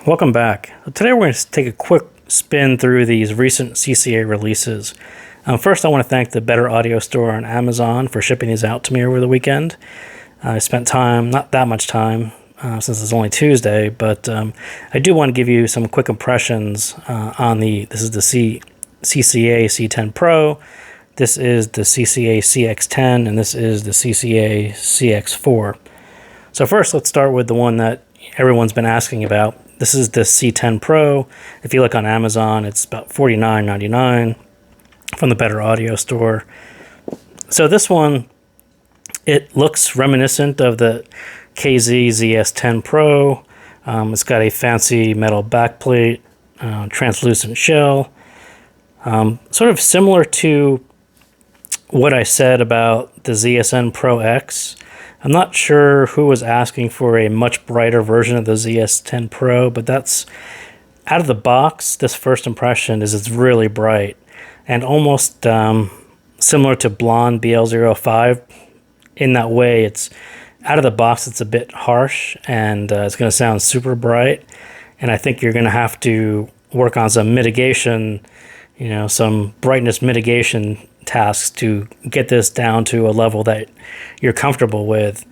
Welcome back. Today we're going to take a quick spin through these recent CCA releases. First, I want to thank the Better Audio Store on Amazon for shipping these out to me over the weekend. I spent time, not that much time, since it's only Tuesday, but I do want to give you some quick impressions on this is the CCA C10 Pro, this is the CCA CX10, and this is the CCA CX4. So first, let's start with the one that everyone's been asking about. This is the C10 Pro. If you look on Amazon, it's about $49.99 from the Better Audio Store. So this one, it looks reminiscent of the ZSN Pro. It's got a fancy metal backplate, translucent shell. Sort of similar to what I said about the ZSN Pro X. I'm not sure who was asking for a much brighter version of the ZS10 Pro, but that's out of the box. This first impression is it's really bright and almost similar to Blonde BL05 in that way. It's out of the box, it's a bit harsh and it's going to sound super bright. And I think you're going to have to work on some mitigation, some brightness mitigation tasks to get this down to a level that you're comfortable with.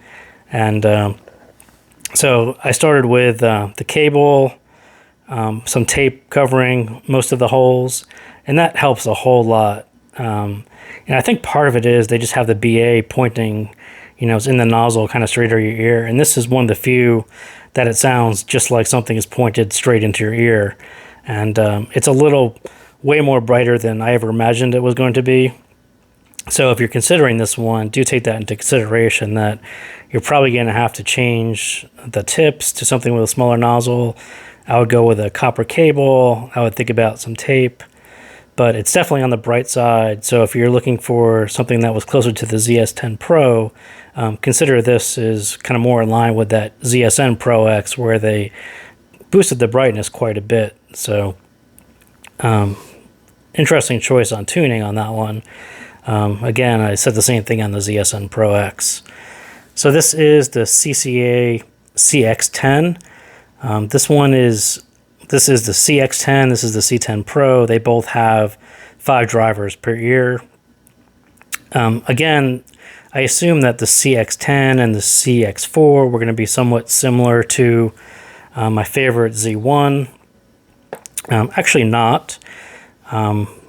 And so I started with the cable, some tape covering most of the holes, and that helps a whole lot. And I think part of it is they just have the BA pointing, it's in the nozzle kind of straight to your ear. And this is one of the few that it sounds just like something is pointed straight into your ear. And it's a little way more brighter than I ever imagined it was going to be. So if you're considering this one, do take that into consideration that you're probably going to have to change the tips to something with a smaller nozzle. I would go with a copper cable. I would think about some tape, but it's definitely on the bright side. So if you're looking for something that was closer to the ZS10 Pro, consider this is kind of more in line with that ZSN Pro X where they boosted the brightness quite a bit. So interesting choice on tuning on that one. Again, I said the same thing on the ZSN Pro X. So this is the CCA CX10. This is the CX10, this is the C10 Pro. They both have 5 drivers per ear. Again, I assume that the CX10 and the CX4 were going to be somewhat similar to my favorite Z1. Actually not.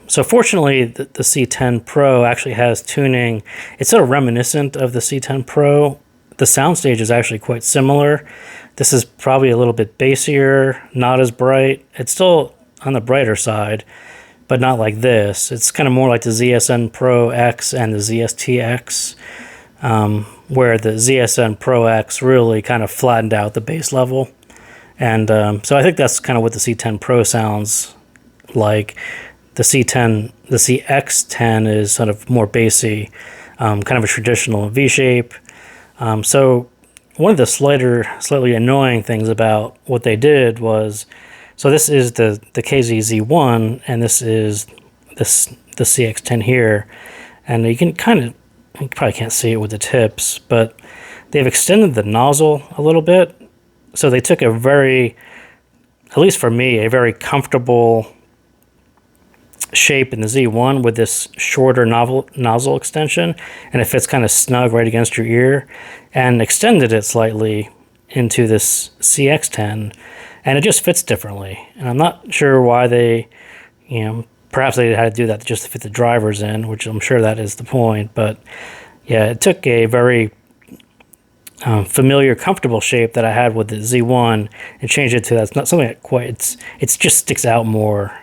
So fortunately, the C10 Pro actually has tuning. It's sort of reminiscent of the C10 Pro. The soundstage is actually quite similar. This is probably a little bit bassier, not as bright. It's still on the brighter side, but not like this. It's kind of more like the ZSN Pro X and the ZSTX, where the ZSN Pro X really kind of flattened out the bass level. And so I think that's kind of what the C10 Pro sounds like. The CX10 is sort of more bassy, kind of a traditional V shape. So one of the slightly annoying things about what they did was, so this is the KZZ1 and this is the CX10 here, and you probably can't see it with the tips, but they've extended the nozzle a little bit. So they took at least for me, a very comfortable shape in the Z1 with this shorter nozzle extension, and it fits kind of snug right against your ear, and extended it slightly into this CX10, and it just fits differently. And I'm not sure why they, perhaps they had to do that just to fit the drivers in, which I'm sure that is the point. But yeah, it took a very familiar, comfortable shape that I had with the Z1 and changed it to that's not something that it just sticks out more.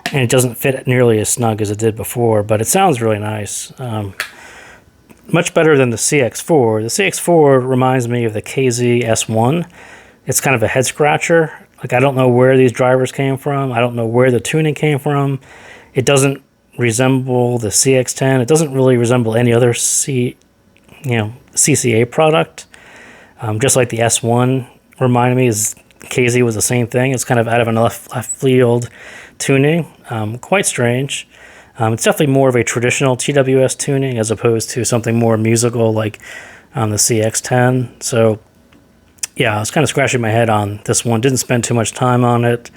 And it doesn't fit nearly as snug as it did before, but it sounds really nice. Much better than the CX4. The CX4 reminds me of the KZ-S1. It's kind of a head scratcher. Like, I don't know where these drivers came from. I don't know where the tuning came from. It doesn't resemble the CX10. It doesn't really resemble any other CCA product. Just like the S1 reminded me, KZ was the same thing. It's kind of out of an left field tuning. Quite strange. It's definitely more of a traditional TWS tuning as opposed to something more musical like the CX10. So yeah, I was kind of scratching my head on this one. Didn't spend too much time on it,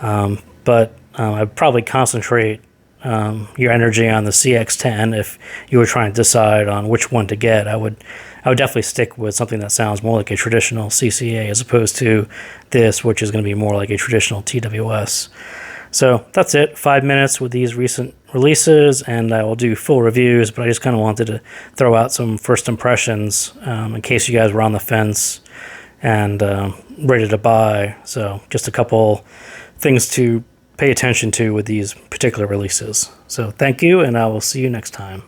but I'd probably concentrate your energy on the CX10 if you were trying to decide on which one to get. I would definitely stick with something that sounds more like a traditional CCA as opposed to this, which is going to be more like a traditional TWS. So that's it. 5 minutes with these recent releases, and I will do full reviews, but I just kind of wanted to throw out some first impressions in case you guys were on the fence and ready to buy. So just a couple things to pay attention to with these particular releases. So thank you, and I will see you next time.